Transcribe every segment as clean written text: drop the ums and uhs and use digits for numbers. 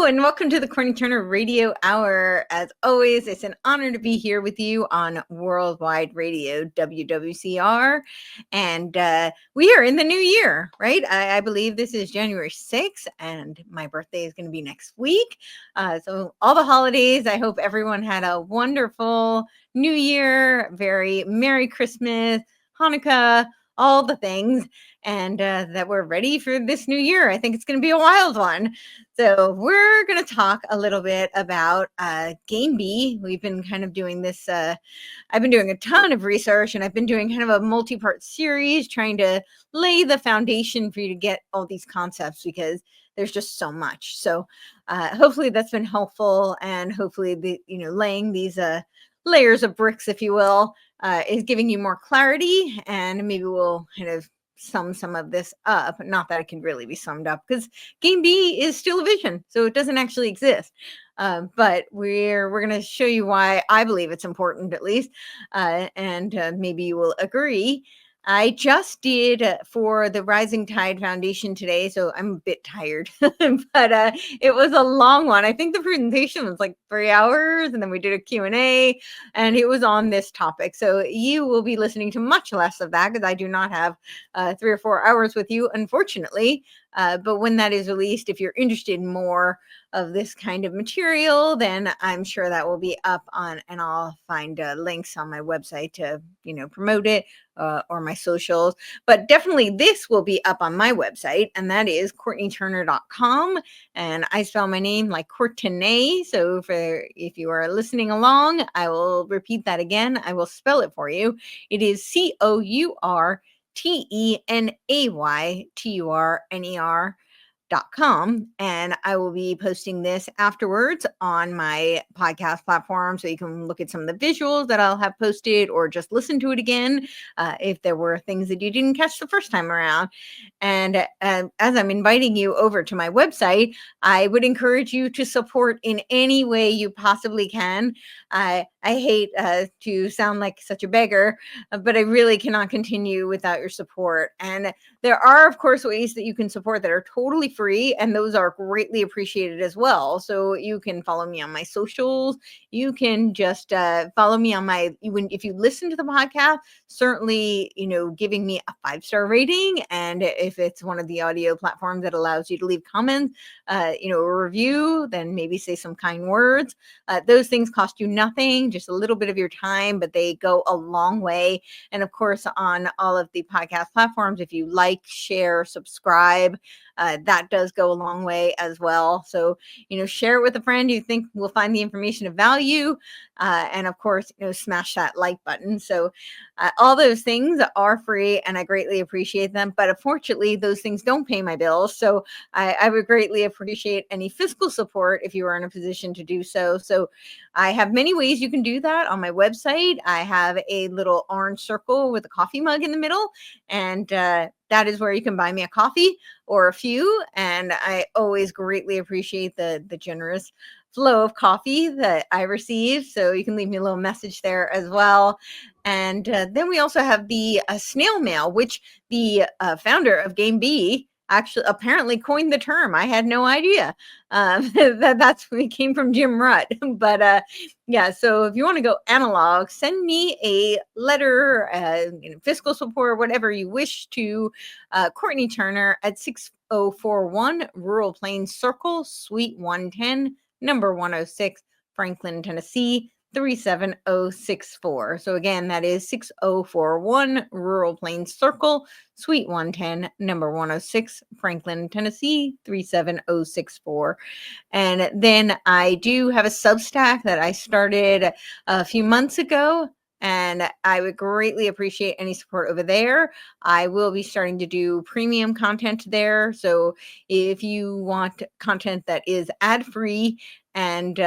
and welcome to the Courtenay Turner Radio Hour. As always, it's an honor to be here with you on Worldwide Radio, WWCR. And we are in the new year, right? I believe this is January 6th, and my birthday is going to be next week. So all the holidays, I hope everyone had a wonderful new year, very Merry Christmas, Hanukkah, all the things, and that we're ready for this new year. I think it's going to be a wild one. So we're going to talk a little bit about Game B. We've been kind of doing this. I've been doing a ton of research, and I've been doing kind of a multi-part series trying to lay the foundation for you to get all these concepts, because there's just so much. So hopefully that's been helpful, and hopefully laying these layers of bricks, if you will, is giving you more clarity, and maybe we'll kind of sum some of this up. Not that it can really be summed up, because Game B is still a vision, so it doesn't actually exist. But we're going to show you why I believe it's important, at least, and maybe you will agree. I just did for the Rising Tide Foundation today, so I'm a bit tired, but it was a long one. I think the presentation was like 3 hours, and then we did a Q&A, and it was on this topic. So you will be listening to much less of that, because I do not have 3 or 4 hours with you, unfortunately. But when that is released, if you're interested in more of this kind of material, then I'm sure that will be up on, and I'll find links on my website to, promote it, or my socials. But definitely this will be up on my website, and that is CourtenayTurner.com. And I spell my name like Courtenay. So if you are listening along, I will repeat that again. I will spell it for you. It is CourtenayTurner.com, and I will be posting this afterwards on my podcast platform, so you can look at some of the visuals that I'll have posted, or just listen to it again if there were things that you didn't catch the first time around. And as I'm inviting you over to my website, I would encourage you to support in any way you possibly can. I hate to sound like such a beggar, but I really cannot continue without your support. And there are, of course, ways that you can support that are totally free, and those are greatly appreciated as well. So you can follow me on my socials. You can just follow me on if you listen to the podcast, certainly, giving me a 5-star rating. And if it's one of the audio platforms that allows you to leave comments, a review, then maybe say some kind words. Those things cost you nothing, just a little bit of your time, but they go a long way. And of course, on all of the podcast platforms, if you like, share, subscribe, that does go a long way as well. So, share it with a friend you think will find the information of value. And of course, smash that like button. So all those things are free, and I greatly appreciate them. But unfortunately, those things don't pay my bills. So I would greatly appreciate any fiscal support if you are in a position to do so. So I have many ways you can do that on my website. I have a little orange circle with a coffee mug in the middle, and that is where you can buy me a coffee or a few. And I always greatly appreciate the generous flow of coffee that I receive. So you can leave me a little message there as well. And then we also have the snail mail, which the founder of Game B actually apparently coined the term. I had no idea that's when it came from Jim Rutt. But yeah, so if you want to go analog, send me a letter, fiscal support, whatever you wish, to Courtenay Turner at 6041 Rural Plains Circle, Suite 110, number 106, Franklin, Tennessee, 37064. So again, that is 6041 Rural Plains Circle, Suite 110, number 106, Franklin, Tennessee, 37064. And then I do have a Substack that I started a few months ago, and I would greatly appreciate any support over there. I will be starting to do premium content there. So if you want content that is ad-free and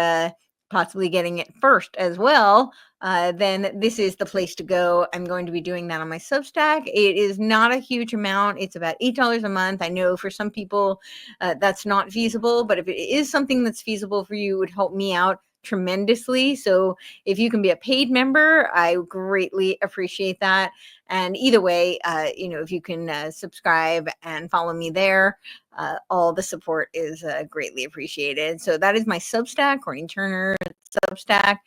possibly getting it first as well, then this is the place to go. I'm going to be doing that on my Substack. It is not a huge amount. It's about $8 a month. I know for some people that's not feasible, but if it is something that's feasible for you, it would help me out tremendously. So if you can be a paid member, I greatly appreciate that. And either way, if you can subscribe and follow me there, all the support is greatly appreciated. So that is my Substack, Courtenay Turner Substack.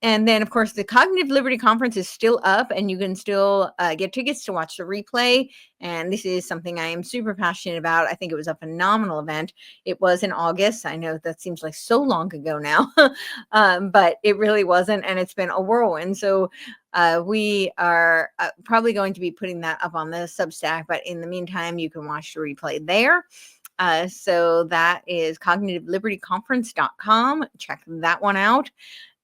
And then, of course, the Cognitive Liberty Conference is still up, and you can still get tickets to watch the replay. And this is something I am super passionate about. I think it was a phenomenal event. It was in August. I know that seems like so long ago now, but it really wasn't, and it's been a whirlwind. So we are probably going to be putting that up on the Substack, but in the meantime, you can watch the replay there. So that is cognitivelibерtyconference.com. Check that one out.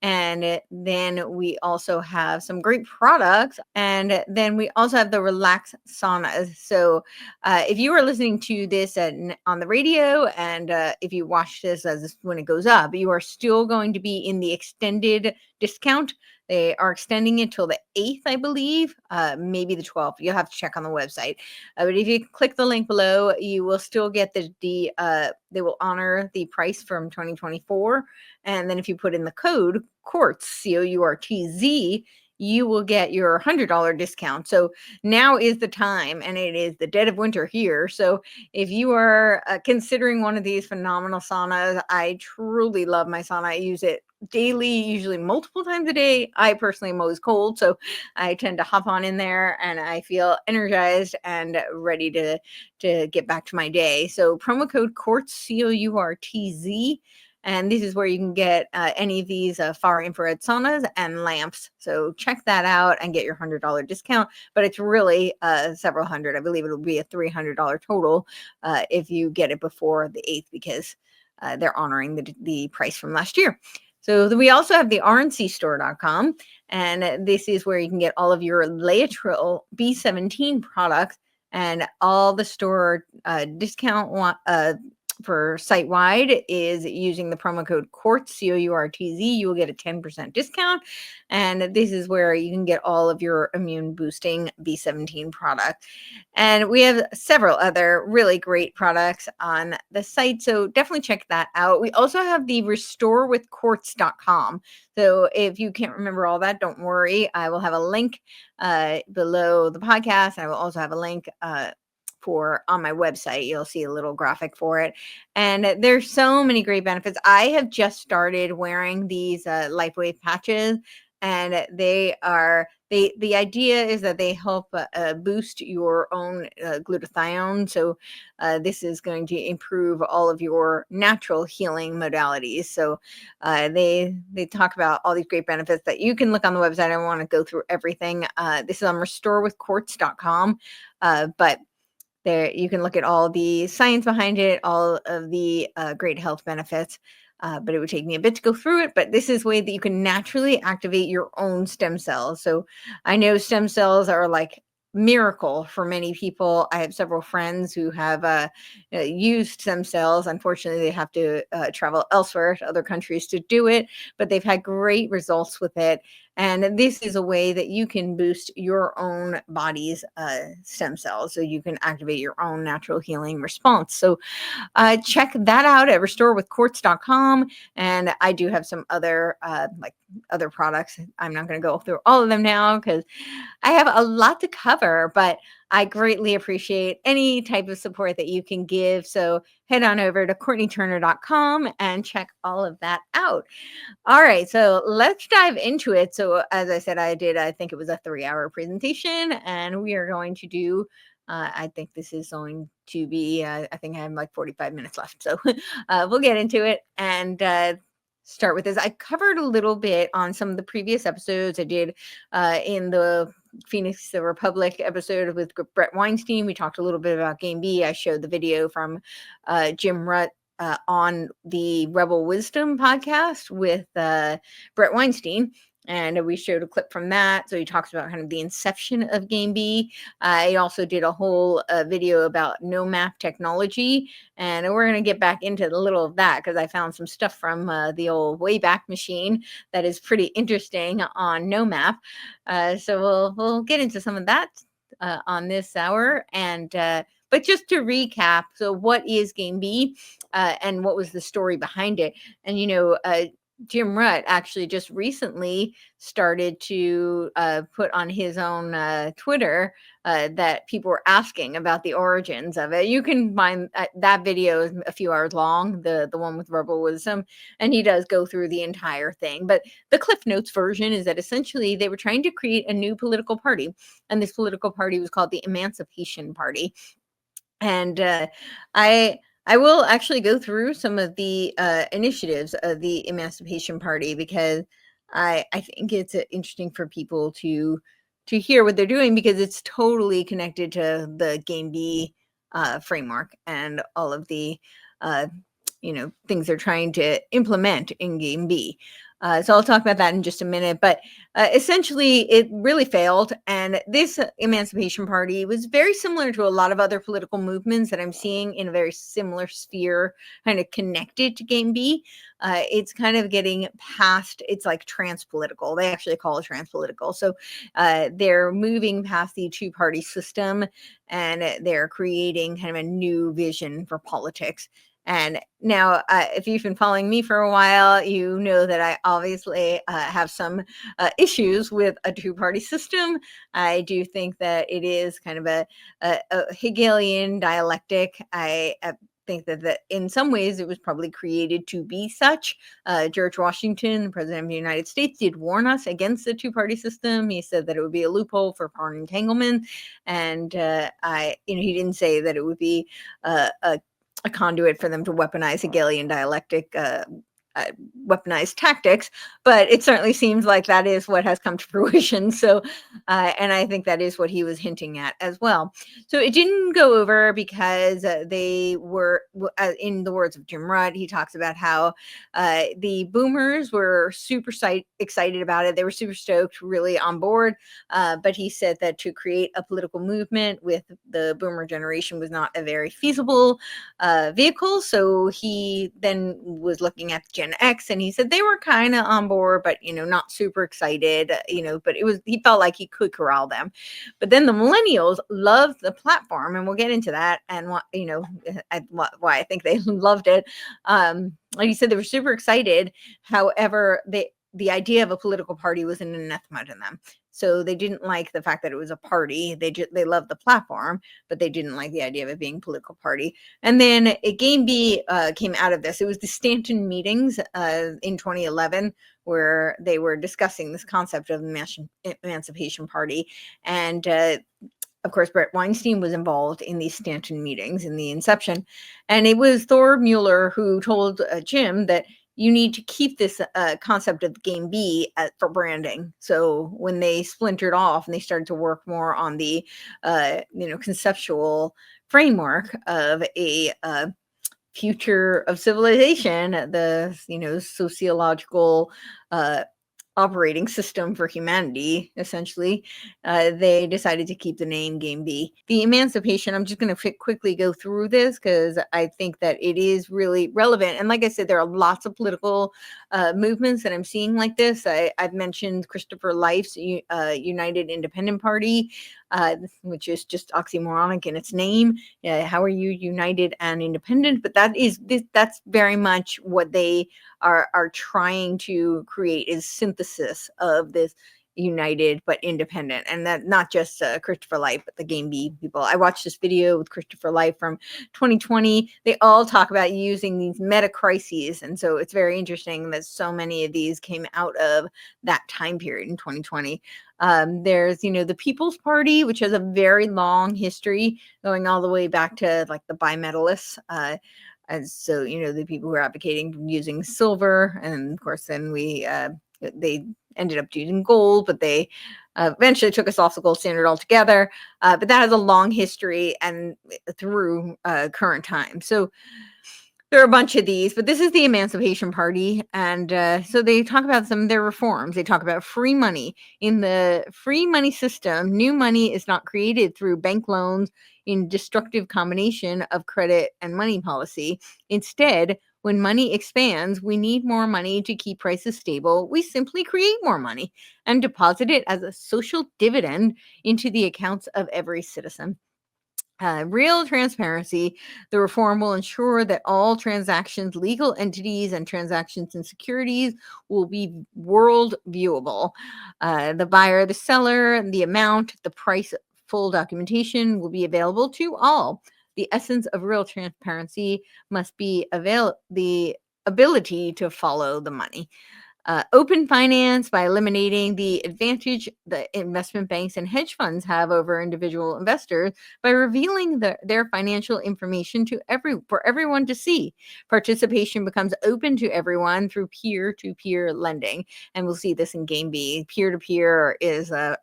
And then we also have some great products. And then we also have the relax saunas. So if you are listening to this on the radio, and if you watch this when it goes up, you are still going to be in the extended discount. They are extending it till the 8th, I believe, maybe the 12th. You'll have to check on the website. But if you click the link below, you will still get they will honor the price from 2024. And then if you put in the code COURTZ, COURTZ, you will get your $100 discount. So now is the time, and it is the dead of winter here. So if you are considering one of these phenomenal saunas, I truly love my sauna. I use it daily, usually multiple times a day. I personally am always cold, so I tend to hop on in there, and I feel energized and ready to get back to my day. So promo code COURTZ, COURTZ. And this is where you can get any of these far infrared saunas and lamps. So check that out and get your $100 discount. But it's really several hundred. I believe it'll be a $300 total if you get it before the 8th, because they're honoring the price from last year. So we also have the rncstore.com. And this is where you can get all of your Laetrile B17 products, and all the store discount for site-wide is using the promo code COURTZ, COURTZ. You will get a 10% discount. And this is where you can get all of your immune boosting B17 product. And we have several other really great products on the site, so definitely check that out. We also have the restorewithcourtz.com. So if you can't remember all that, don't worry. I will have a link below the podcast. I will also have a link on my website. You'll see a little graphic for it. And there's so many great benefits. I have just started wearing these LifeWave patches, and the idea is that they help boost your own glutathione. So this is going to improve all of your natural healing modalities. So they talk about all these great benefits that you can look on the website. I don't want to go through everything. This is on restorewithcourtz.com, but there you can look at all the science behind it, all of the great health benefits. But it would take me a bit to go through it. But this is a way that you can naturally activate your own stem cells. So I know stem cells are like miracle for many people. I have several friends who have used stem cells. Unfortunately, they have to travel elsewhere to other countries to do it, but they've had great results with it. And this is a way that you can boost your own body's stem cells, so you can activate your own natural healing response. So check that out at restorewithcourtz.com. And I do have some other other products. I'm not going to go through all of them now because I have a lot to cover, but I greatly appreciate any type of support that you can give. So head on over to CourtenayTurner.com and check all of that out. All right, so let's dive into it. So as I said, I think it was a 3-hour presentation, and we are going to do, I think this is going to be, I think I have like 45 minutes left. So we'll get into it and start with this. I covered a little bit on some of the previous episodes I did in the Phoenix the Republic episode with Brett Weinstein. We talked a little bit about Game B. I showed the video from Jim Rutt on the Rebel Wisdom podcast with Brett Weinstein. And we showed a clip from that. So he talks about kind of the inception of Game B. I also did a whole video about no map technology. And we're going to get back into a little of that because I found some stuff from the old Wayback Machine that is pretty interesting on no map. So we'll get into some of that on this hour. And but just to recap, so what is Game B and what was the story behind it? And, Jim Rutt actually just recently started to put on his own Twitter that people were asking about the origins of it. You can find that video is a few hours long, the one with verbal wisdom, and he does go through the entire thing. But the Cliff Notes version is that essentially they were trying to create a new political party, and this political party was called the Emancipation Party. And I I will actually go through some of the initiatives of the Emancipation Party because I think it's interesting for people to hear what they're doing because it's totally connected to the Game B framework and all of the uh, things they're trying to implement in Game B. So I'll talk about that in just a minute. But essentially, it really failed. And this Emancipation Party was very similar to a lot of other political movements that I'm seeing in a very similar sphere, kind of connected to Game B. It's kind of getting past, it's like transpolitical. They actually call it transpolitical. So they're moving past the two-party system and they're creating kind of a new vision for politics. And now, if you've been following me for a while, you know that I obviously have some issues with a two-party system. I do think that it is kind of a Hegelian dialectic. I think that in some ways it was probably created to be such. George Washington, the President of the United States, did warn us against the two-party system. He said that it would be a loophole for foreign entanglement, and he didn't say that it would be a conduit for them to weaponize Hegelian dialectic, weaponized tactics, but it certainly seems like that is what has come to fruition. So, and I think that is what he was hinting at as well. So it didn't go over because they were, in the words of Jim Rutt, he talks about how the boomers were super excited about it. They were super stoked, really on board. But he said that to create a political movement with the boomer generation was not a very feasible vehicle. So he then was looking at Gen X and he said they were kind of on board, but, not super excited, but he felt like he could corral them. But then the millennials loved the platform, and we'll get into that and why I think they loved it. Like you said, they were super excited. However, the idea of a political party was an anathema to them. So they didn't like the fact that it was a party. They loved the platform, but they didn't like the idea of it being a political party. And then Game B came out of this. It was the Stanton meetings in 2011 where they were discussing this concept of Emancipation Party. And of course, Brett Weinstein was involved in these Stanton meetings in the inception. And it was Thor Mueller who told Jim that you need to keep this concept of Game B for branding. So when they splintered off and they started to work more on the, conceptual framework of a future of civilization, the, sociological operating system for humanity, essentially, they decided to keep the name Game B. The Emancipation, I'm just going to quickly go through this because I think that it is really relevant. And like I said, there are lots of political movements that I'm seeing like this. I've mentioned Christopher Life's United Independent Party, which is just oxymoronic in its name. How are you united and independent? But that's very much what they are trying to create, is synthesis of this united but independent, and that not just Christopher Life, but the Game B people. I watched this video with Christopher Life from 2020. They all talk about using these meta crises, and so it's very interesting that so many of these came out of that time period in 2020. There's the People's Party, which has a very long history going all the way back to like the bimetallists. And so, the people who are advocating using silver, and of course, then they ended up using gold, but they eventually took us off the gold standard altogether. But that has a long history and through current time. So there are a bunch of these, but this is the Emancipation Party. And so they talk about some of their reforms. They talk about free money. In the free money system, new money is not created through bank loans in destructive combination of credit and money policy. Instead, when money expands, we need more money to keep prices stable. We simply create more money and deposit it as a social dividend into the accounts of every citizen. Real transparency. The reform will ensure that all transactions, legal entities, and transactions in securities will be world viewable. The buyer, the seller, the amount, the price, full documentation will be available to all. The essence of real transparency must be the ability to follow the money. Open finance by eliminating the advantage the investment banks and hedge funds have over individual investors by revealing their financial information for everyone to see. Participation becomes open to everyone through peer-to-peer lending, and we'll see this in Game B. Peer-to-peer is a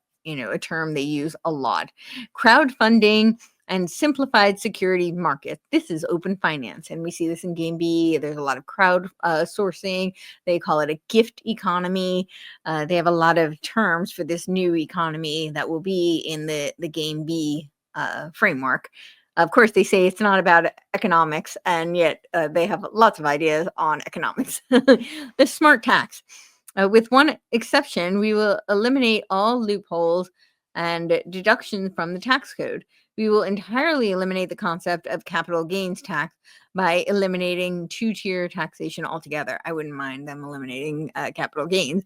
term they use a lot. Crowdfunding and simplified security market. This is open finance, and we see this in Game B. There's a lot of crowd sourcing. They call it a gift economy. They have a lot of terms for this new economy that will be in the Game B framework. Of course, they say it's not about economics, and yet they have lots of ideas on economics. The smart tax. With one exception, we will eliminate all loopholes and deductions from the tax code. We will entirely eliminate the concept of capital gains tax by eliminating two-tier taxation altogether. I wouldn't mind them eliminating capital gains.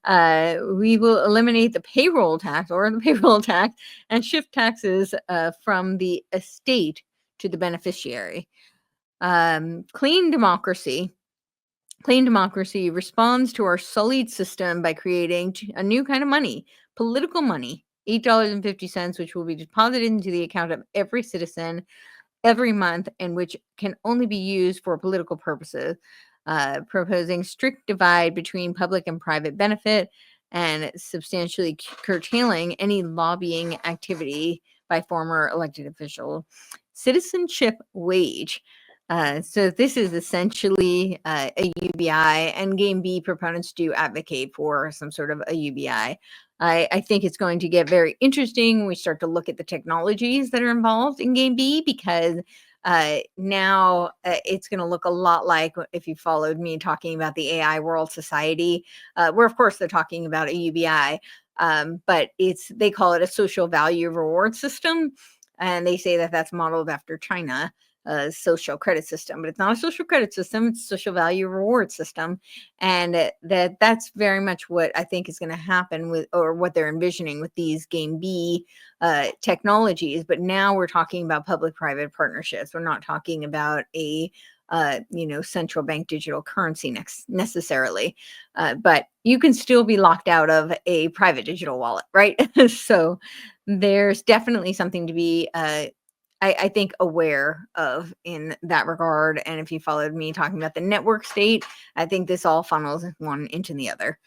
We will eliminate the payroll tax and shift taxes from the estate to the beneficiary. Clean democracy. Clean democracy responds to our sullied system by creating a new kind of money, political money, $8.50, which will be deposited into the account of every citizen every month and which can only be used for political purposes, proposing strict divide between public and private benefit and substantially curtailing any lobbying activity by former elected officials. Citizenship wage. So this is essentially a UBI, and Game B proponents do advocate for some sort of a UBI. I think it's going to get very interesting when we start to look at the technologies that are involved in Game B, because now it's going to look a lot like if you followed me talking about the AI World Society, where of course they're talking about a UBI, but they call it a social value reward system, and they say that that's modeled after China. Social credit system, but it's not a social credit system, it's a social value reward system. And that's very much what I think is going to happen with, or what they're envisioning with these Game B technologies. But now we're talking about public-private partnerships. We're not talking about a central bank digital currency necessarily, but you can still be locked out of a private digital wallet, right? So there's definitely something to be I think aware of in that regard. And if you followed me talking about the network state, I think this all funnels one into the other.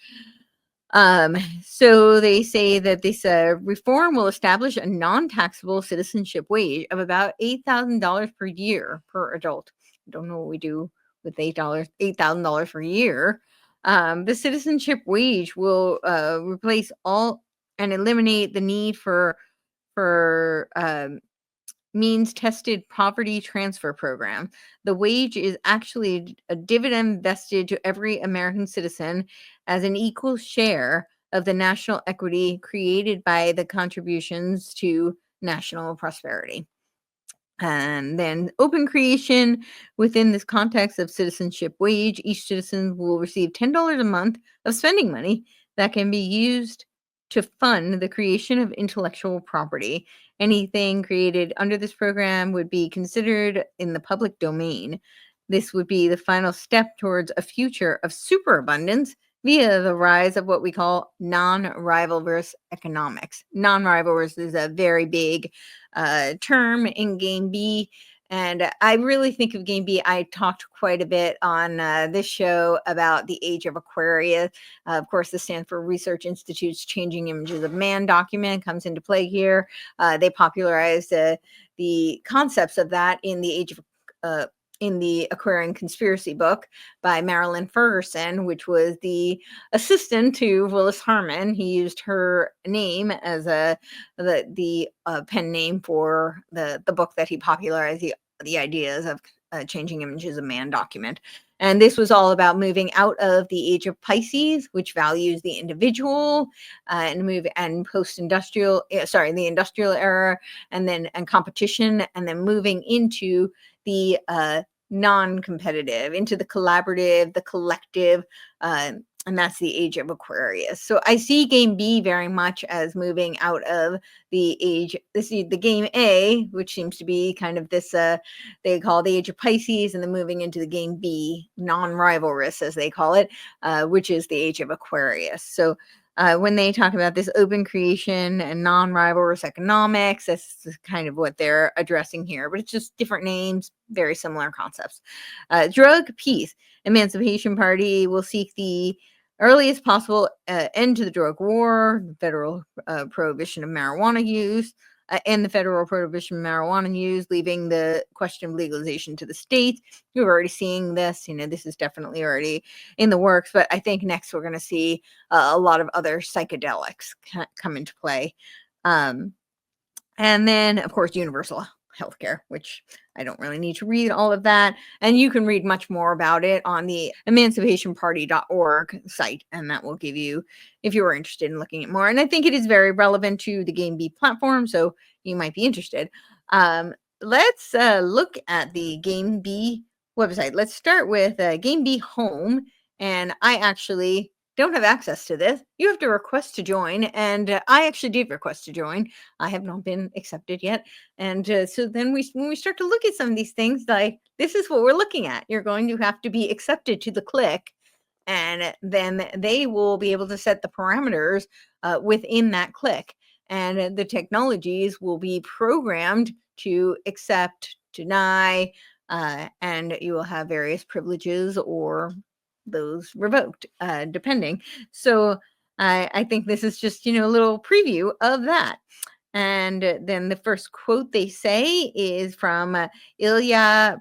So they say that this reform will establish a non-taxable citizenship wage of about $8,000 per year per adult. I don't know what we do with $8,000 per year. The citizenship wage will replace all and eliminate the need for means tested poverty transfer program. The wage is actually a dividend vested to every American citizen as an equal share of the national equity created by the contributions to national prosperity. And then open creation within this context of citizenship wage, each citizen will receive $10 a month of spending money that can be used to fund the creation of intellectual property. Anything created under this program would be considered in the public domain. This would be the final step towards a future of superabundance via the rise of what we call non-rivalrous economics. Non-rivalrous is a very big term in Game B. And I really think of Game B. I talked quite a bit on this show about the Age of Aquarius. Of course, this stands for Research Institute's Changing Images of Man document comes into play here. They popularized the concepts of that in the Aquarian Conspiracy book by Marilyn Ferguson, which was the assistant to Willis Harman. He used her name as the pen name for the book that he popularized the ideas of Changing Images of Man document. And this was all about moving out of the age of Pisces, which values the individual, and post-industrial, the industrial era, and competition, and then moving into the non-competitive, into the collaborative, the collective, and that's the age of Aquarius. So I see game B very much as moving out of the age, the game A, which seems to be kind of this, they call the age of Pisces, and then moving into the game B, non-rivalrous, as they call it, which is the age of Aquarius. So when they talk about this open creation and non-rivalrous economics, that's kind of what they're addressing here, but it's just different names, very similar concepts. Drug peace. Emancipation Party will seek the earliest possible end to the drug war, federal prohibition of marijuana use, and the federal prohibition of marijuana use, leaving the question of legalization to the states. We're already seeing this. This is definitely already in the works, but I think next we're going to see a lot of other psychedelics come into play. And then, of course, universal healthcare, which I don't really need to read all of that. And you can read much more about it on the emancipationparty.org site, and that will give you, if you are interested in looking at more. And I think it is very relevant to the Game B platform, so you might be interested. Let's look at the Game B website. Let's start with Game B Home, and I actually don't have access to this. You have to request to join, and I actually did request to join. I have not been accepted yet, and so then when we start to look at some of these things, like this is what we're looking at. You're going to have to be accepted to the click, and then they will be able to set the parameters within that click, and the technologies will be programmed to accept, deny, and you will have various privileges or those revoked, depending. So I think this is just, a little preview of that. And then the first quote they say is from Ilya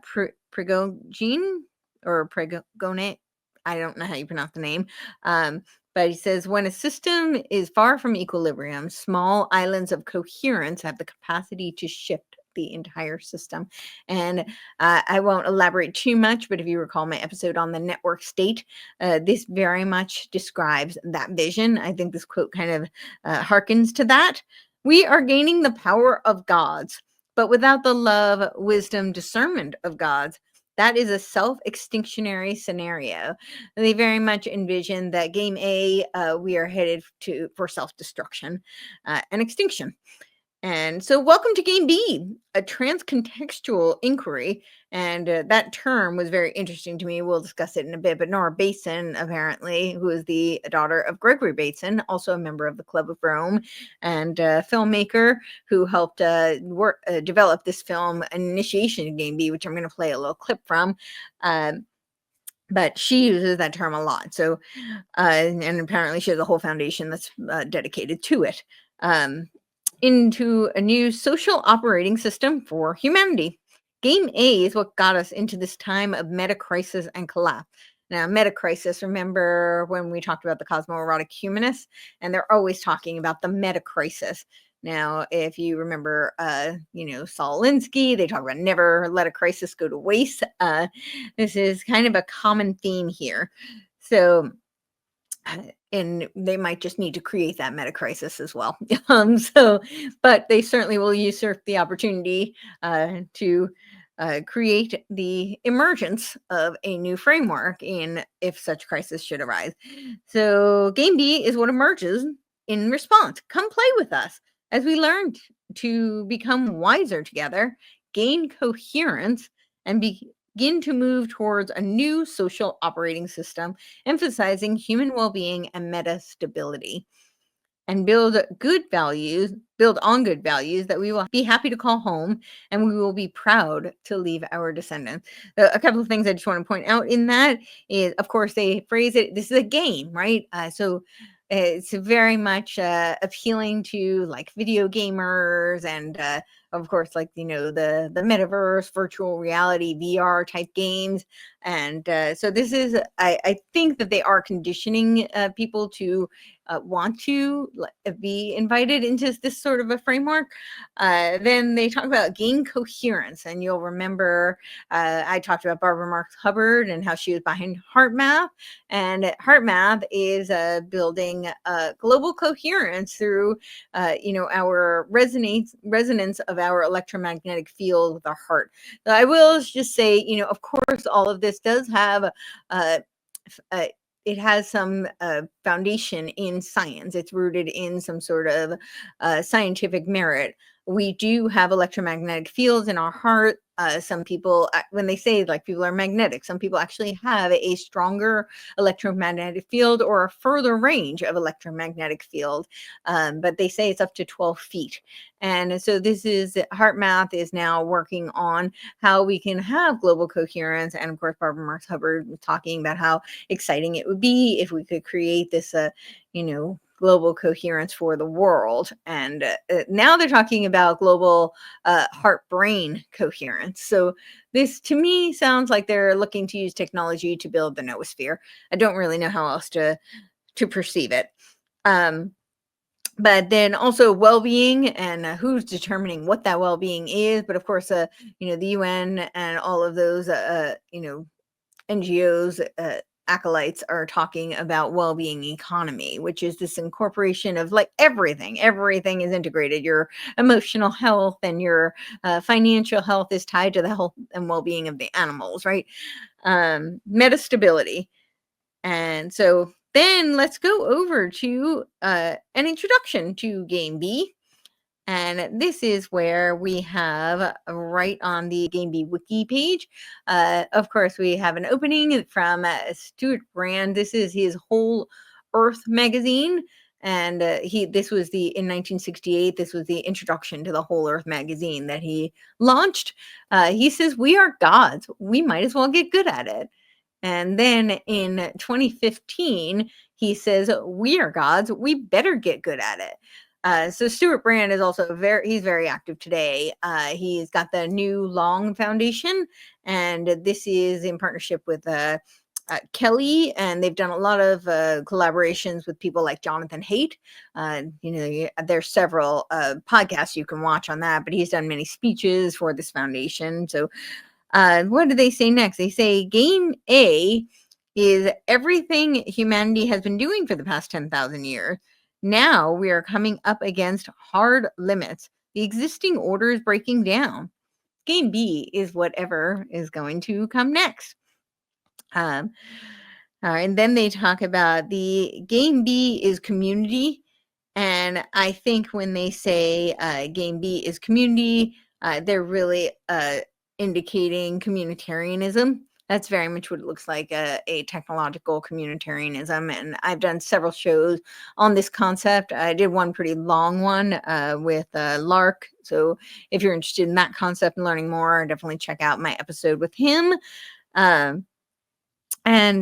Prigogine, or Prigogine. I don't know how you pronounce the name. But he says, when a system is far from equilibrium, small islands of coherence have the capacity to shift the entire system. And I won't elaborate too much, but if you recall my episode on the network state, this very much describes that vision. I think this quote kind of harkens to that. We are gaining the power of gods, but without the love, wisdom, discernment of gods, that is a self-extinctionary scenario. They very much envision that game A, we are headed for self-destruction and extinction. And so welcome to game B, a transcontextual inquiry. And that term was very interesting to me. We'll discuss it in a bit. But Nora Bateson, apparently, who is the daughter of Gregory Bateson, also a member of the Club of Rome, and a filmmaker who helped develop this film, Initiation in Game B, which I'm going to play a little clip from. But she uses that term a lot. So, and apparently she has a whole foundation that's dedicated to it. Into a new social operating system for humanity. Game A is what got us into this time of meta-crisis and collapse. Now, meta-crisis, remember when we talked about the cosmoerotic humanists, and they're always talking about the meta-crisis. Now, if you remember, Saul Alinsky, they talk about never let a crisis go to waste. This is kind of a common theme here. So, and they might just need to create that meta crisis as well. But they certainly will usurp the opportunity to create the emergence of a new framework if such crisis should arise. So game B is what emerges in response. Come play with us as we learn to become wiser together, gain coherence, and begin to move towards a new social operating system, emphasizing human well-being and meta stability, and build on good values that we will be happy to call home, and we will be proud to leave our descendants. A couple of things I just want to point out in that is, of course, they phrase it, this is a game, right? So it's very much appealing to like video gamers and of course, like, the metaverse, virtual reality, VR type games. And so this is, I think that they are conditioning people to want to be invited into this sort of a framework. Then they talk about game coherence, and you'll remember I talked about Barbara Marx Hubbard and how she was behind HeartMath, and HeartMath is building global coherence through our resonance of our electromagnetic field with our heart. So I will just say, of course, all of this does have uh, it has some foundation in science. It's rooted in some sort of scientific merit. We do have electromagnetic fields in our heart. Some people, when they say like people are magnetic, some people actually have a stronger electromagnetic field or a further range of electromagnetic field. But they say it's up to 12 feet. And so HeartMath is now working on how we can have global coherence. And of course, Barbara Marx Hubbard was talking about how exciting it would be if we could create this, global coherence for the world. And now they're talking about global heart-brain coherence. So this, to me, sounds like they're looking to use technology to build the noosphere. I don't really know how else to perceive it. But then also well-being, and who's determining what that well-being is. But of course, the UN and all of those, NGOs, acolytes are talking about well-being economy, which is this incorporation of like everything is integrated. Your emotional health and your financial health is tied to the health and well-being of the animals, right? Metastability. And so then let's go over to an introduction to Game B. And this is where we have right on the Game B wiki page. Of course, we have an opening from Stuart Brand. This is his Whole Earth magazine. And this was in 1968, this was the introduction to the Whole Earth magazine that he launched. He says, "We are gods. We might as well get good at it." And then in 2015, he says, "We are gods. We better get good at it." So Stuart Brand is also he's very active today. He's got the New Long Foundation, and this is in partnership with Kelly, and they've done a lot of collaborations with people like Jonathan Haidt. There's several podcasts you can watch on that, but he's done many speeches for this foundation. So what do they say next? They say Game A is everything humanity has been doing for the past 10,000 years. Now we are coming up against hard limits. The existing order is breaking down. Game B is whatever is going to come next. And then they talk about the Game B is community. And I think when they say Game B is community, they're really indicating communitarianism. That's very much what it looks like, a technological communitarianism. And I've done several shows on this concept. I did one pretty long one with Lark. So if you're interested in that concept and learning more, definitely check out my episode with him. And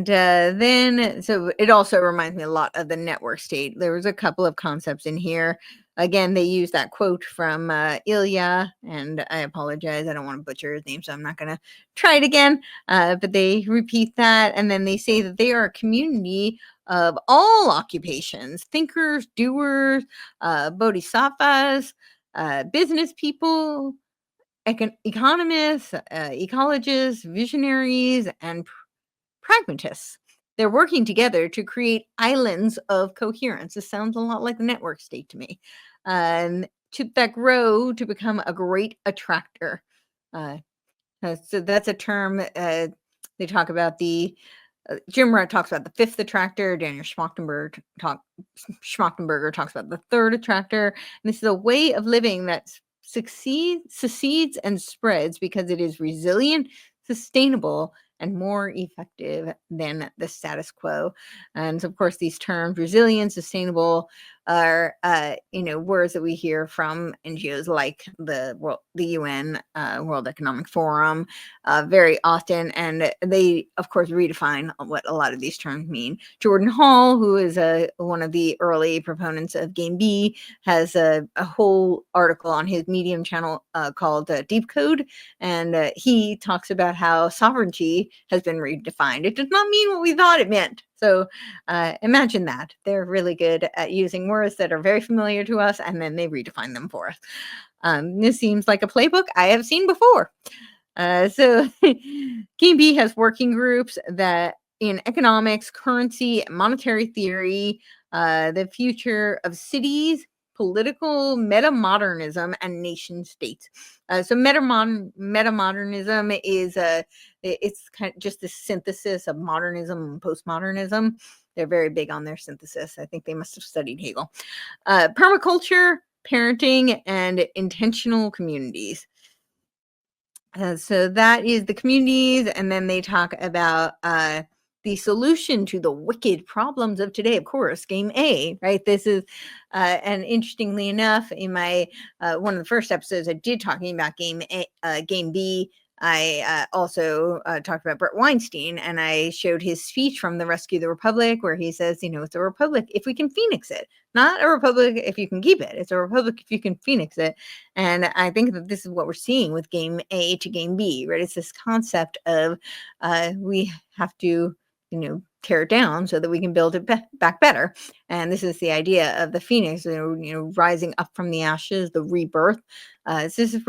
then, so it also reminds me a lot of the network state. There was a couple of concepts in here. Again, they use that quote from Ilya, and I apologize. I don't want to butcher his name, so I'm not going to try it again. But they repeat that, and then they say that they are a community of all occupations, thinkers, doers, bodhisattvas, business people, economists, ecologists, visionaries, and pragmatists. They're working together to create islands of coherence. This sounds a lot like the network state to me. That grow to become a great attractor. So that's a term they talk about. Jim Rutt talks about the fifth attractor. Daniel Schmachtenberger talks about the third attractor. And this is a way of living that succeeds and spreads because it is resilient, sustainable, and more effective than the status quo. And so, of course, these terms, resilient, sustainable, are, words that we hear from NGOs like the UN, World Economic Forum, very often. And they, of course, redefine what a lot of these terms mean. Jordan Hall, who is one of the early proponents of Game B, has a whole article on his Medium channel called Deep Code. And he talks about how sovereignty has been redefined. It does not mean what we thought it meant. So imagine that. They're really good at using words that are very familiar to us, and then they redefine them for us. This seems like a playbook I have seen before. So Game B has working groups that in economics, currency, monetary theory, the future of cities, political metamodernism, and nation states. So metamodernism is it's kind of just the synthesis of modernism and postmodernism. They're very big on their synthesis. I think they must have studied Hegel. Permaculture, parenting, and intentional communities. So that is the communities, and then they talk about the solution to the wicked problems of today. Of course, Game A, right? This is, and interestingly enough, in my one of the first episodes, I did talking about Game A, Game B. I also talked about Brett Weinstein, and I showed his speech from the Rescue the Republic, where he says, it's a republic if we can phoenix it, not a republic if you can keep it. It's a republic if you can phoenix it. And I think that this is what we're seeing with Game A to Game B, right? It's this concept of we have to, tear it down so that we can build it back better. And this is the idea of the phoenix, rising up from the ashes, the rebirth. This is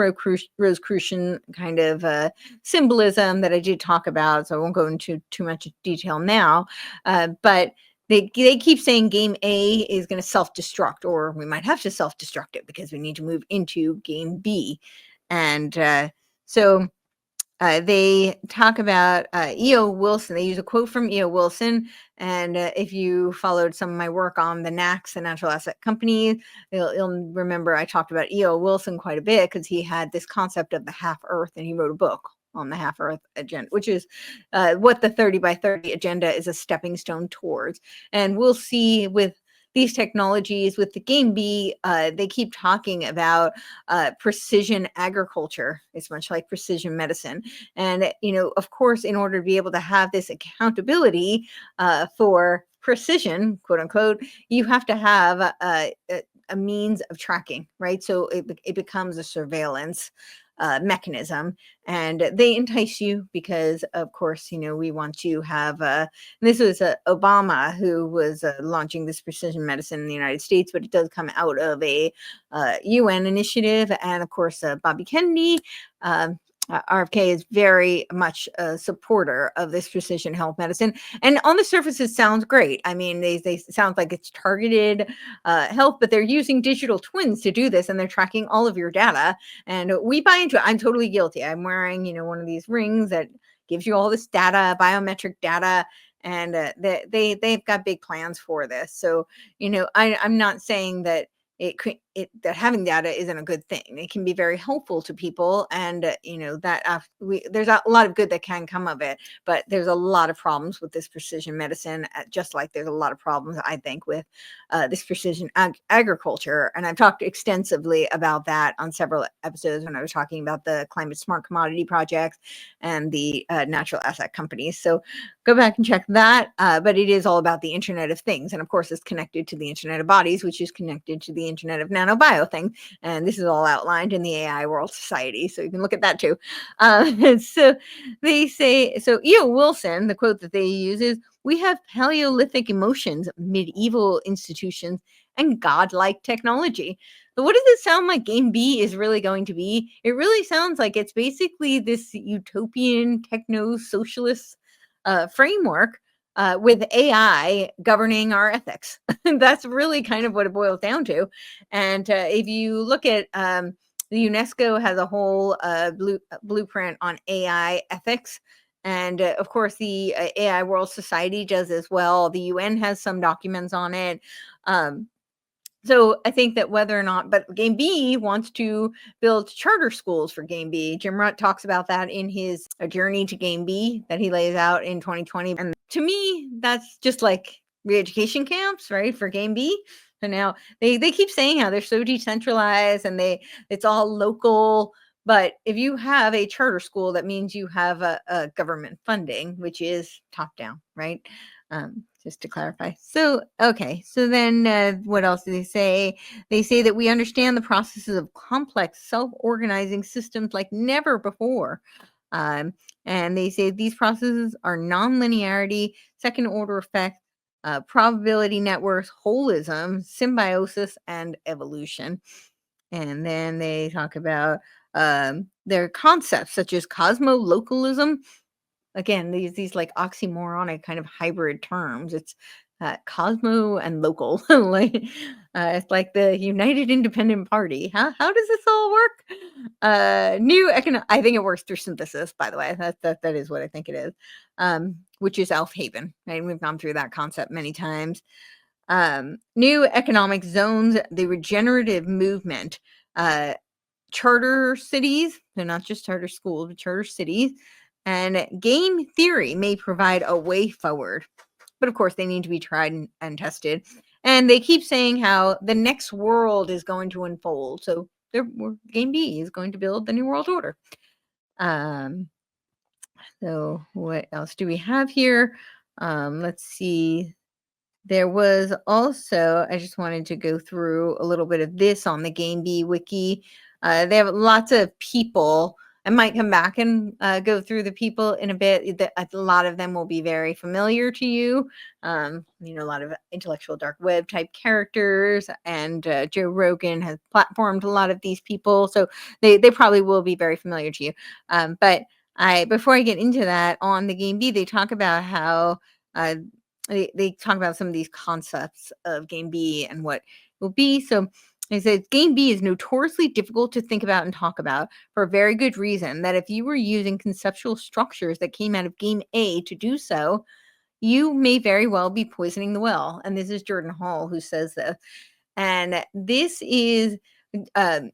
Rosicrucian kind of symbolism that I did talk about, so I won't go into too much detail now. But they keep saying Game A is going to self-destruct, or we might have to self-destruct it because we need to move into Game B. And so they talk about E.O. Wilson. They use a quote from E.O. Wilson. And if you followed some of my work on the NACs, the natural asset companies, you'll remember I talked about E.O. Wilson quite a bit because he had this concept of the half Earth, and he wrote a book on the half Earth agenda, which is what the 30 by 30 agenda is a stepping stone towards. And we'll see with these technologies, with the Game B, they keep talking about precision agriculture. It's much like precision medicine. And, of course, in order to be able to have this accountability for precision, quote unquote, you have to have a means of tracking, right? So it becomes a surveillance mechanism, and they entice you because, of course, we want to have. This was Obama who was launching this precision medicine in the United States, but it does come out of a UN initiative, and of course, Bobby Kennedy. RFK is very much a supporter of this precision health medicine. And on the surface, it sounds great. I mean, they sound like it's targeted health, but they're using digital twins to do this, and they're tracking all of your data. And we buy into it. I'm totally guilty. I'm wearing, one of these rings that gives you all this data, biometric data. And they've got big plans for this. So, I'm not saying that that having data isn't a good thing. It can be very helpful to people, and there's a lot of good that can come of it, but there's a lot of problems with this precision medicine, just like there's a lot of problems, I think, with this precision agriculture. And I've talked extensively about that on several episodes when I was talking about the climate smart commodity projects and the natural asset companies. So go back and check that. But it is all about the Internet of Things, and of course, it's connected to the Internet of Bodies, which is connected to the Internet of Nanobio thing. And this is all outlined in the AI World Society. So you can look at that too. So they say, so E.O. Wilson, the quote that they use is, "We have Paleolithic emotions, medieval institutions, and godlike technology." So what does it sound like Game B is really going to be? It really sounds like it's basically this utopian techno-socialist framework with AI governing our ethics. That's really kind of what it boils down to. And if you look at the UNESCO has a whole blueprint on AI ethics. And of course, the AI World Society does as well. The UN has some documents on it. So I think that whether or not, but Game B wants to build charter schools for Game B. Jim Rutt talks about that in his A Journey to Game B that he lays out in 2020. And to me, that's just like re-education camps, right, for Game B. So now they keep saying how they're so decentralized and it's all local. But if you have a charter school, that means you have a government funding, which is top down, right? Just to clarify. So, okay. So then what else do they say? They say that we understand the processes of complex self-organizing systems like never before. Um, and they say these processes are nonlinearity, second order effects, probability networks, holism, symbiosis, and evolution. And then they talk about their concepts such as cosmolocalism. Again, these like oxymoronic kind of hybrid terms. It's cosmo and local. Like it's like the United Independent Party. How does this all work? New economic. I think it works through synthesis. By the way, that is what I think it is. Which is Alf Haven. Right, we've gone through that concept many times. New economic zones, the regenerative movement, charter cities, they're not just charter schools, but charter cities, and game theory may provide a way forward. But of course, they need to be tried and tested. And they keep saying how the next world is going to unfold. So Game B is going to build the new world order. So what else do we have here? Let's see. There was also, I just wanted to go through a little bit of this on the Game B wiki. They have lots of people. I might come back and go through the people in a bit. A lot of them will be very familiar to you. A lot of intellectual dark web type characters, and Joe Rogan has platformed a lot of these people, so they probably will be very familiar to you. But before I get into that, on the Game B, they talk about how they talk about some of these concepts of Game B and what will be. So they said Game B is notoriously difficult to think about and talk about for a very good reason, that if you were using conceptual structures that came out of Game A to do so, you may very well be poisoning the well. And this is Jordan Hall who says this. And this is so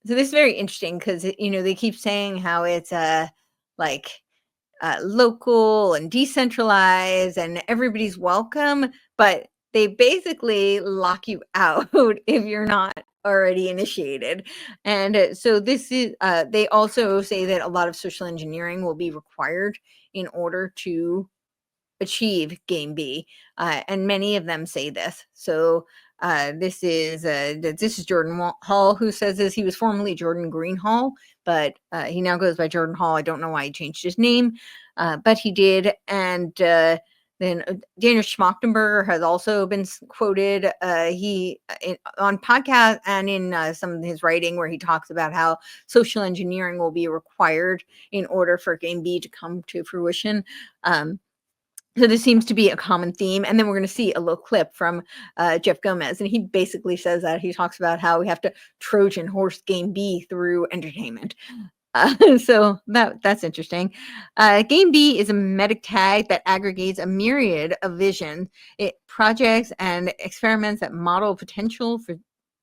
this is very interesting because they keep saying how it's like local and decentralized and everybody's welcome, but they basically lock you out if you're not already initiated. And so this is, they also say that a lot of social engineering will be required in order to achieve Game B. And many of them say this. So this is Jordan Hall who says this. He was formerly Jordan Greenhall, but he now goes by Jordan Hall. I don't know why he changed his name, but he did. And then Daniel Schmachtenberger has also been quoted on podcast and in some of his writing, where he talks about how social engineering will be required in order for Game B to come to fruition. So this seems to be a common theme. And then we're going to see a little clip from Jeff Gomez. And he basically says that he talks about how we have to Trojan horse Game B through entertainment. So that's interesting. Game B is a metic tag that aggregates a myriad of vision, projects and experiments that model potential for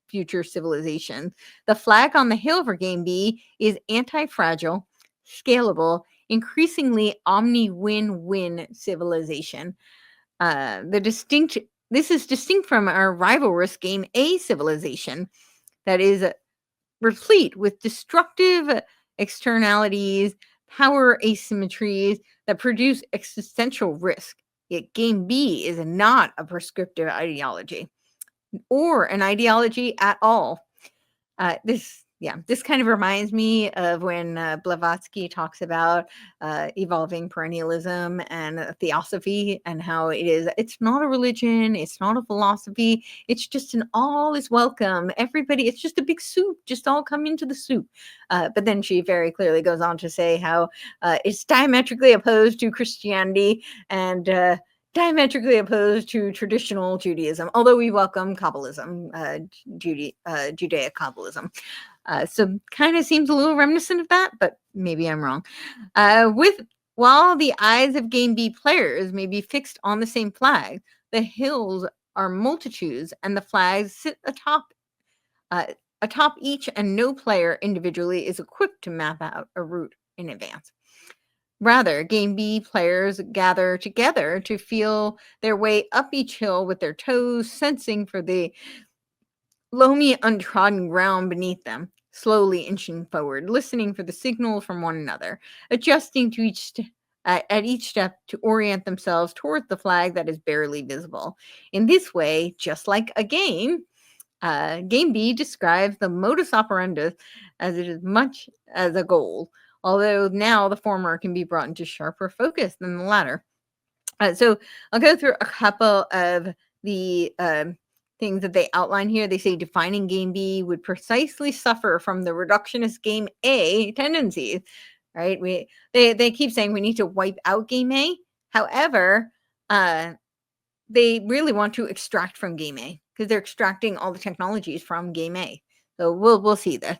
future civilization. The flag on the hill for Game B is anti-fragile, scalable, increasingly omni-win-win civilization. This is distinct from our rivalrous Game A civilization that is replete with destructive externalities, power asymmetries that produce existential risk. Yet Game B is not a prescriptive ideology or an ideology at all. This kind of reminds me of when Blavatsky talks about evolving perennialism and theosophy, and how it's not a religion, it's not a philosophy, it's just an all is welcome. Everybody, it's just a big soup, just all come into the soup. But then she very clearly goes on to say how it's diametrically opposed to Christianity and diametrically opposed to traditional Judaism, although we welcome Kabbalism, Judaic Kabbalism. So kind of seems a little reminiscent of that, but maybe I'm wrong. While the eyes of Game B players may be fixed on the same flag, the hills are multitudes, and the flags sit atop each, and no player individually is equipped to map out a route in advance. Rather, Game B players gather together to feel their way up each hill with their toes, sensing for the loamy, untrodden ground beneath them, slowly inching forward, listening for the signal from one another, adjusting to at each step to orient themselves towards the flag that is barely visible. In this way, just like a game, Game B describes the modus operandi as it is much as a goal, although now the former can be brought into sharper focus than the latter. So I'll go through a couple of the things that they outline here. They say defining Game B would precisely suffer from the reductionist Game A tendencies, right? They keep saying we need to wipe out Game A. However, they really want to extract from Game A because they're extracting all the technologies from Game A. So we'll see this.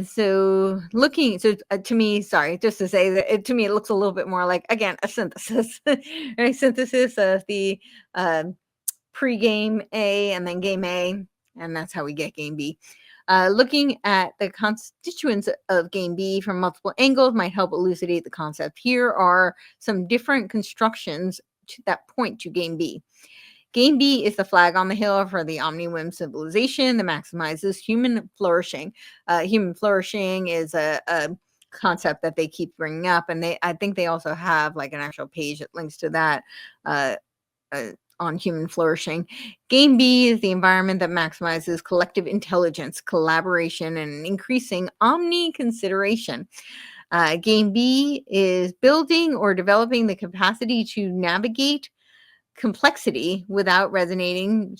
So to me, sorry, just to say that to me it looks a little bit more like, again, a synthesis, right? Synthesis of the pre-game A and then Game A, and that's how we get Game B. Looking at the constituents of Game B from multiple angles might help elucidate the concept. Here are some different constructions that point to Game B. Game B is the flag on the hill for the omni-whim civilization that maximizes human flourishing. Human flourishing is a concept that they keep bringing up, and I think they also have like an actual page that links to that on human flourishing. Game B is the environment that maximizes collective intelligence, collaboration, and increasing omni-consideration. Game B is building or developing the capacity to navigate complexity without resorting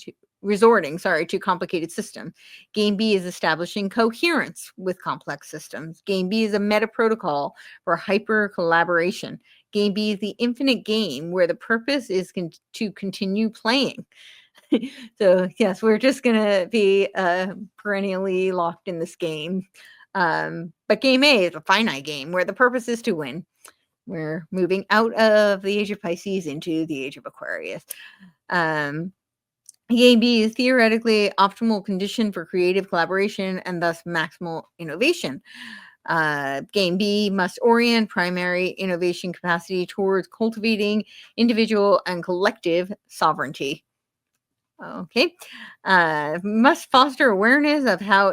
to complicated systems. Game B is establishing coherence with complex systems. Game B is a meta protocol for hyper collaboration. Game B is the infinite game where the purpose is to continue playing. So yes, we're just going to be perennially locked in this game. But Game A is a finite game where the purpose is to win. We're moving out of the age of Pisces into the age of Aquarius. Game B is theoretically optimal condition for creative collaboration and thus maximal innovation. Game B must orient primary innovation capacity towards cultivating individual and collective sovereignty. Okay. Must foster awareness of how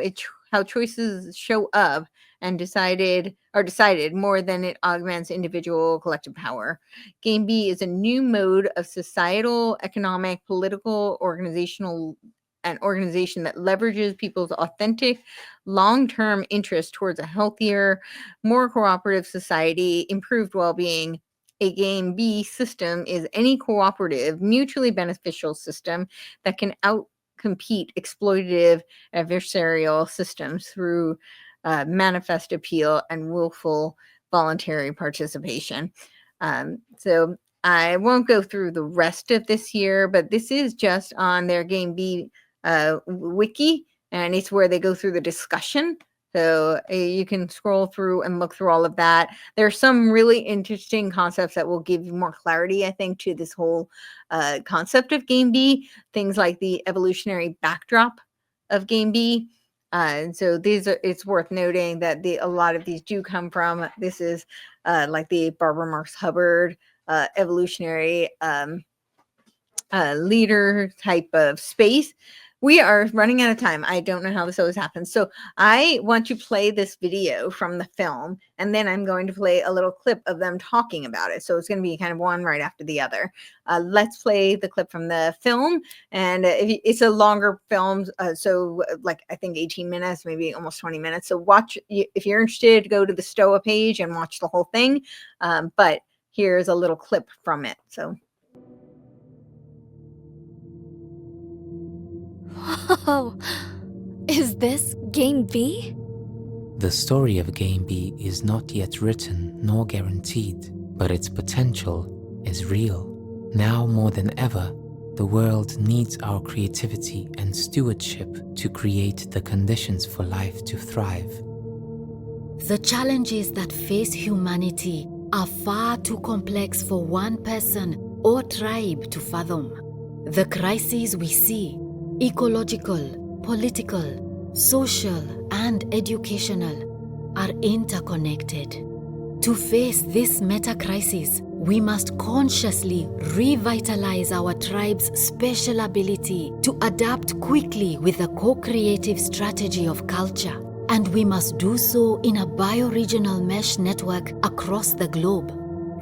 choices show up and decided more than it augments individual collective power. Game B is a new mode of societal, economic, political, organization that leverages people's authentic long-term interest towards a healthier, more cooperative society, improved well-being. A Game B system is any cooperative, mutually beneficial system that can outcompete exploitative adversarial systems through manifest appeal and willful voluntary participation. So I won't go through the rest of this here, but this is just on their Game B wiki, and it's where they go through the discussion. So you can scroll through and look through all of that. There's some really interesting concepts that will give you more clarity, I think, to this whole concept of Game B. Things like the evolutionary backdrop of Game B. And so it's worth noting that a lot of these do come from, this is like the Barbara Marx Hubbard evolutionary leader type of space. We are running out of time. I don't know how this always happens. So I want to play this video from the film, and then I'm going to play a little clip of them talking about it. So it's going to be kind of one right after the other. Let's play the clip from the film. And it's a longer film. So like, I think 18 minutes, maybe almost 20 minutes. So watch, if you're interested, go to the STOA page and watch the whole thing. But here's a little clip from it. So. Oh, is this Game B? The story of Game B is not yet written nor guaranteed, but its potential is real. Now more than ever, the world needs our creativity and stewardship to create the conditions for life to thrive. The challenges that face humanity are far too complex for one person or tribe to fathom. The crises we see, ecological, political, social, and educational, are interconnected. To face this meta-crisis, we must consciously revitalize our tribe's special ability to adapt quickly with the co-creative strategy of culture. And we must do so in a bioregional mesh network across the globe.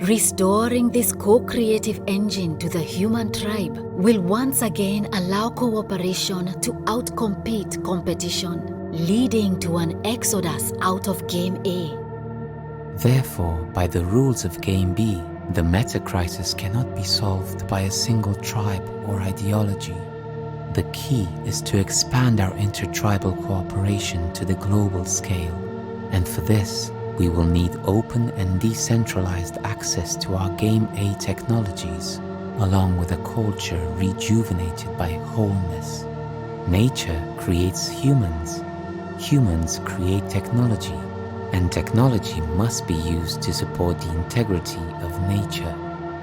Restoring this co-creative engine to the human tribe will once again allow cooperation to outcompete competition, leading to an exodus out of Game A. Therefore, by the rules of Game B, the meta-crisis cannot be solved by a single tribe or ideology. The key is to expand our intertribal cooperation to the global scale, and for this, we will need open and decentralized access to our Game A technologies, along with a culture rejuvenated by wholeness. Nature creates humans, humans create technology, and technology must be used to support the integrity of nature.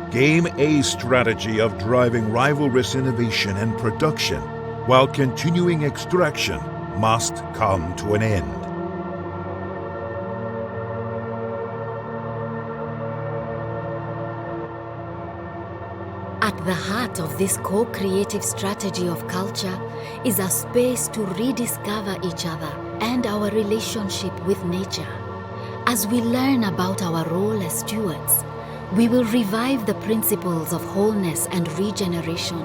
Game A's strategy of driving rivalrous innovation and production while continuing extraction must come to an end. At the heart of this co-creative strategy of culture is a space to rediscover each other and our relationship with nature. As we learn about our role as stewards, we will revive the principles of wholeness and regeneration.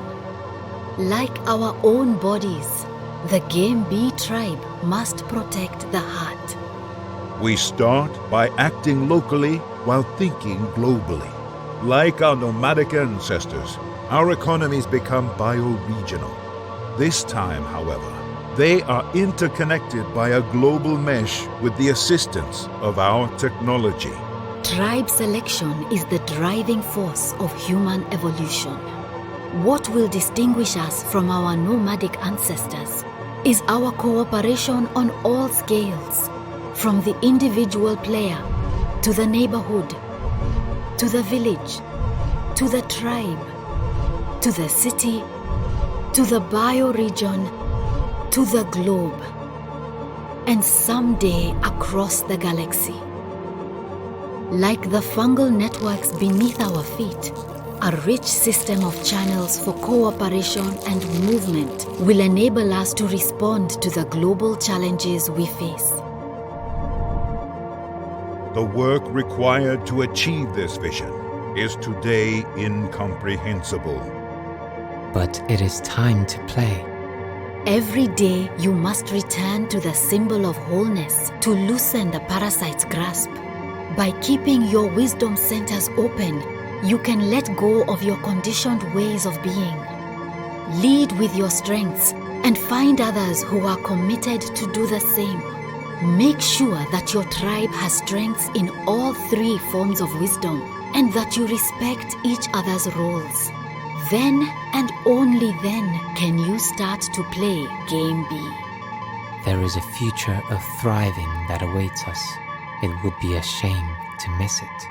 Like our own bodies, the Game B tribe must protect the heart. We start by acting locally while thinking globally. Like our nomadic ancestors, our economies become bioregional. This time, however, they are interconnected by a global mesh with the assistance of our technology. Tribe selection is the driving force of human evolution. What will distinguish us from our nomadic ancestors is our cooperation on all scales, from the individual player to the neighborhood, to the village, to the tribe, to the city, to the bioregion, to the globe, and someday across the galaxy. Like the fungal networks beneath our feet, a rich system of channels for cooperation and movement will enable us to respond to the global challenges we face. The work required to achieve this vision is today incomprehensible. But it is time to play. Every day you must return to the symbol of wholeness to loosen the parasite's grasp. By keeping your wisdom centers open, you can let go of your conditioned ways of being. Lead with your strengths and find others who are committed to do the same. Make sure that your tribe has strengths in all three forms of wisdom and that you respect each other's roles. Then and only then can you start to play Game B. There is a future of thriving that awaits us. It would be a shame to miss it.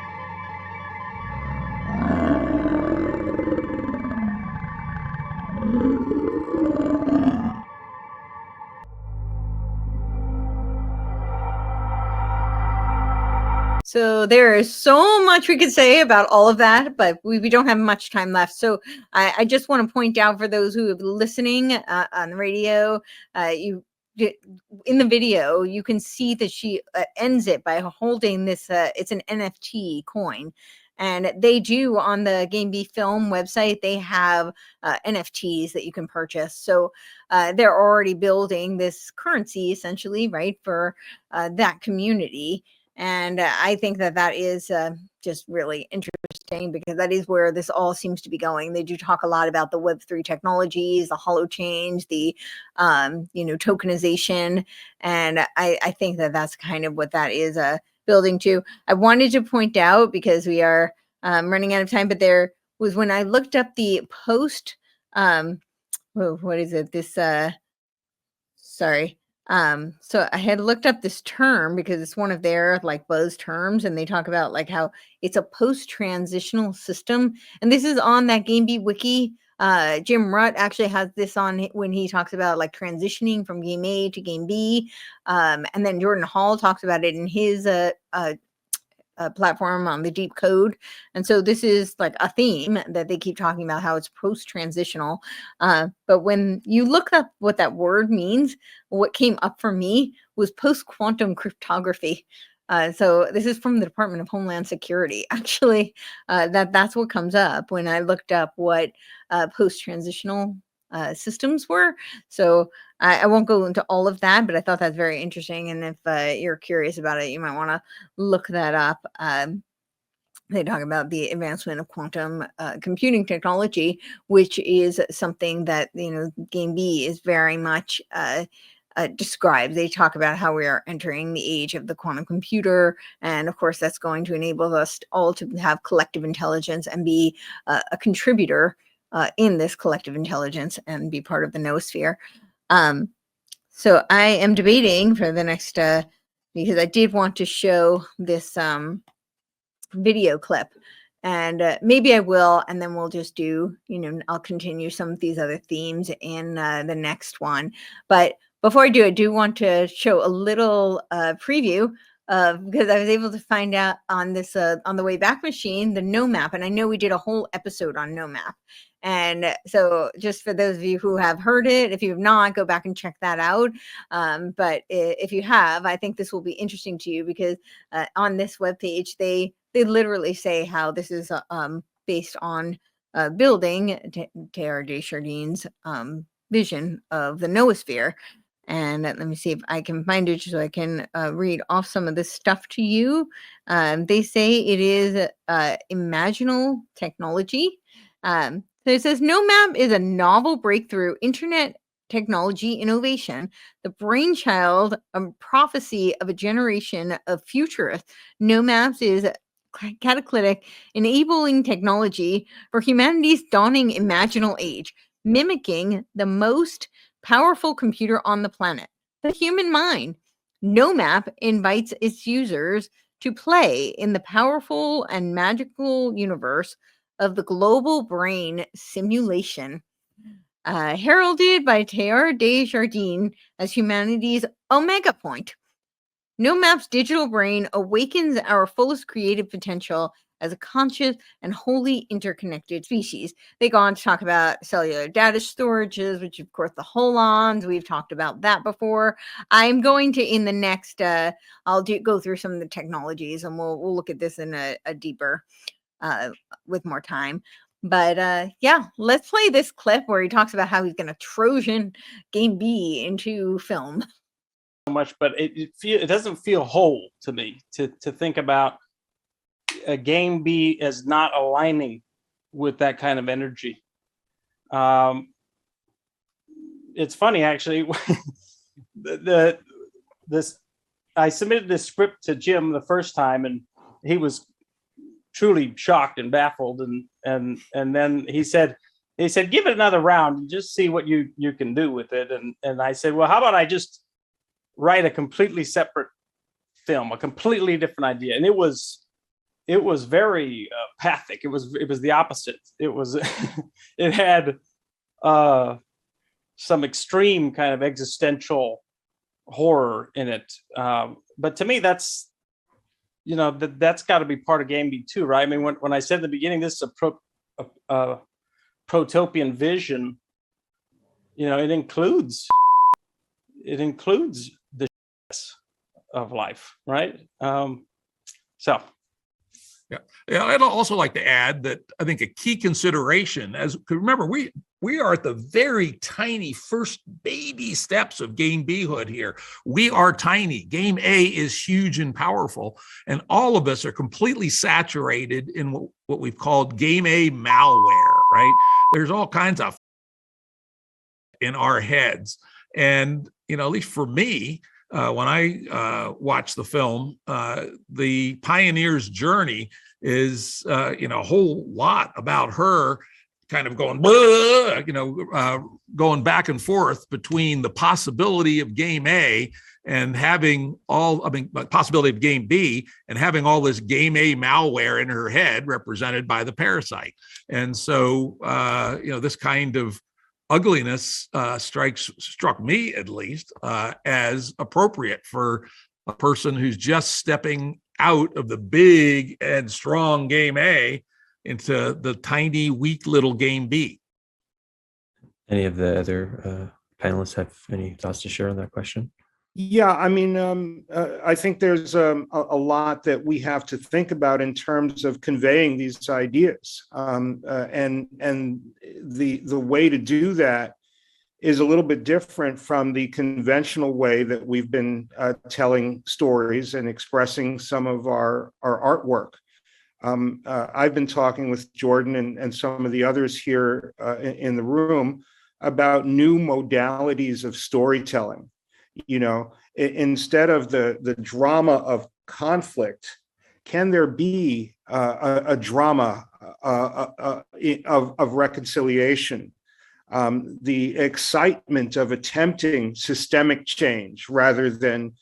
So there is so much we could say about all of that, but we don't have much time left. So I just want to point out for those who are listening on the radio, in the video, you can see that she ends it by holding this, it's an NFT coin. And they do on the Game B Film website, they have NFTs that you can purchase. So they're already building this currency essentially, right, for that community. And I think that is just really interesting because that is where this all seems to be going. They do talk a lot about the Web3 technologies, the holochain, the tokenization, and I think that's kind of what that is building to. I wanted to point out because we are running out of time, but there was when I looked up the post. What is it? This sorry. So I had looked up this term because it's one of their like buzz terms, and they talk about like how it's a post-transitional system. And this is on that Game B wiki. Jim Rutt actually has this on when he talks about like transitioning from Game A to Game B. And then Jordan Hall talks about it in his platform on the deep code. And so this is like a theme that they keep talking about, how it's post-transitional. But when you look up what that word means, what came up for me was post-quantum cryptography. So this is from the Department of Homeland Security. Actually, that's what comes up when I looked up what post-transitional systems were. So I won't go into all of that, but I thought that's very interesting. And if you're curious about it, you might want to look that up. They talk about the advancement of quantum computing technology, which is something that, Game B is very much described. They talk about how we are entering the age of the quantum computer. And of course, that's going to enable us all to have collective intelligence and be a contributor in this collective intelligence and be part of the noosphere. So I am debating for the next, because I did want to show this video clip, and maybe I will, and then we'll just do, I'll continue some of these other themes in the next one. But before I do want to show a little preview because I was able to find out on this on the Wayback Machine, the No Map, and I know we did a whole episode on No Map. And so just for those of you who have heard it, if you have not, go back and check that out. But if you have, I think this will be interesting to you because on this webpage, they literally say how this is based on building Teilhard de Chardin's vision of the noosphere. And let me see if I can find it so I can read off some of this stuff to you. They say it is imaginal technology. So it says, No Map is a novel breakthrough internet technology innovation, the brainchild of prophecy of a generation of futurists. No Maps is catalytic, enabling technology for humanity's dawning imaginal age, mimicking the most powerful computer on the planet, the human mind. No Map invites its users to play in the powerful and magical universe of the global brain simulation, heralded by Teilhard de Chardin as humanity's omega point. No Map's digital brain awakens our fullest creative potential as a conscious and wholly interconnected species. They go on to talk about cellular data storages, which of course the holons, we've talked about that before. I'm going to, in the next, I'll go through some of the technologies and we'll look at this in a deeper, with more time. But yeah, let's play this clip where he talks about how he's going to Trojan Game B into film. So much, but it doesn't feel whole to me to think about a Game B as not aligning with that kind of energy. It's funny actually. I submitted this script to Jim the first time, and he was truly shocked and baffled, and then he said give it another round and just see what you can do with it, and I said, well, how about I just write a completely separate film, a completely different idea. And it was very pathic. It was the opposite. It had some extreme kind of existential horror in it, but to me that's got to be part of Game B too, right? I mean, when I said in the beginning this is a protopian vision, it includes the of life, right? So yeah, I'd also like to add that I think a key consideration, remember, we are at the very tiny first baby steps of Game B-hood here. We are tiny. Game A is huge and powerful, and all of us are completely saturated in what we've called Game A malware, right? There's all kinds of in our heads. And, at least for me, when I watch the film, the pioneer's journey is, a whole lot about her kind of going, going back and forth between the possibility of Game A and having possibility of Game B and having all this Game A malware in her head represented by the parasite. And so, this kind of ugliness struck me, at least, as appropriate for a person who's just stepping out of the big and strong game A into the tiny, weak little game B. Any of the other panelists have any thoughts to share on that question? Yeah, I mean, I think there's a lot that we have to think about in terms of conveying these ideas, and the way to do that is a little bit different from the conventional way that we've been telling stories and expressing some of our artwork. I've been talking with Jordan and some of the others here in the room about new modalities of storytelling. You know, instead of the drama of conflict, can there be a drama of reconciliation? The excitement of attempting systemic change rather than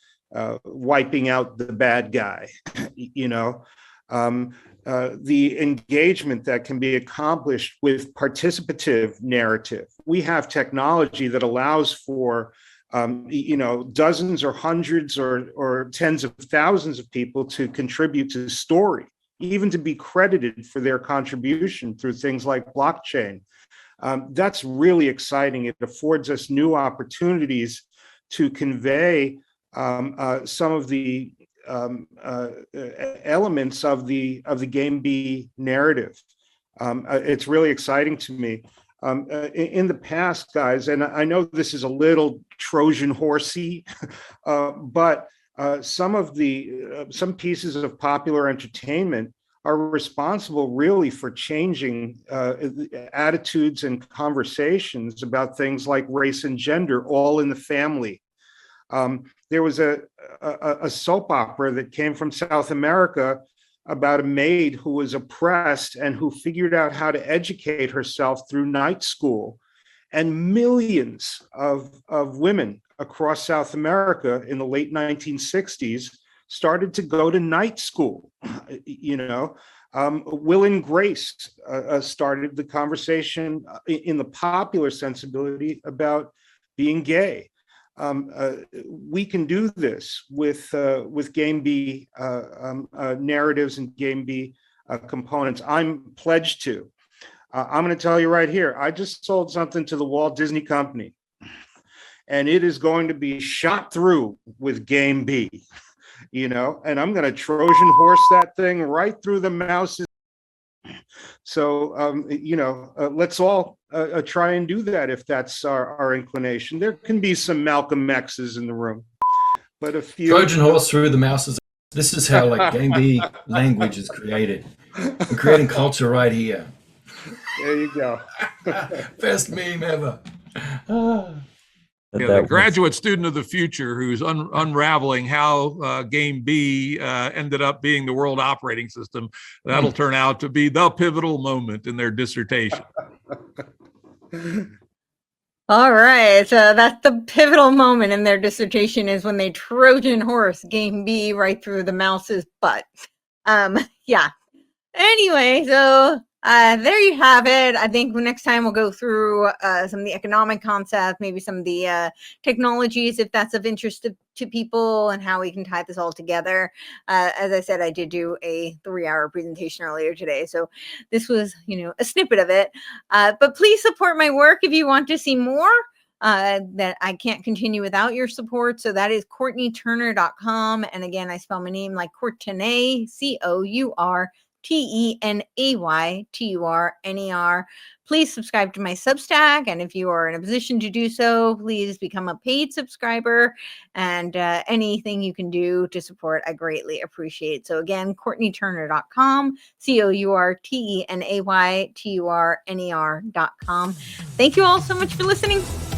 wiping out the bad guy, you know, the engagement that can be accomplished with participative narrative. We have technology that allows for you know, dozens or hundreds or tens of thousands of people to contribute to the story, even to be credited for their contribution through things like blockchain. That's really exciting. It affords us new opportunities to convey some of the elements of the Game B narrative. It's really exciting to me. In the past, guys, and I know this is a little Trojan horsey, but some pieces of popular entertainment are responsible really for changing attitudes and conversations about things like race and gender, All in the Family. There was a soap opera that came from South America about a maid who was oppressed and who figured out how to educate herself through night school. And millions of women across South America in the late 1960s started to go to night school. You know, Will and Grace started the conversation in the popular sensibility about being gay. We can do this with Game B narratives and Game B components. I'm pledged to. I'm going to tell you right here, I just sold something to the Walt Disney Company, and it is going to be shot through with Game B, you know, and I'm going to Trojan horse that thing right through the mouse's. So, you know, let's all try and do that if that's our inclination. There can be some Malcolm X's in the room, but a few Trojan horse through the mouses. This is how like Game B language is created. We're creating culture right here. There you go. Best meme ever. Yeah, the graduate student of the future who's unraveling how Game B ended up being the world operating system. That'll turn out to be the pivotal moment in their dissertation. All right. That's the pivotal moment in their dissertation is when they Trojan horse Game B right through the mouse's butt. Yeah. Anyway, so there you have it. I think next time we'll go through some of the economic concepts, maybe some of the technologies, if that's of interest to people, and how we can tie this all together. As I said, I did do a 3-hour presentation earlier today, so this was, you know, a snippet of it. But please support my work if you want to see more. That I can't continue without your support. So that is CourtenayTurner.com. And again, I spell my name like Courtenay, CourtenayTurner. Please subscribe to my Substack. And if you are in a position to do so, please become a paid subscriber. And anything you can do to support, I greatly appreciate. So again, CourtenayTurner.com, CourtenayTurner.com. Thank you all so much for listening.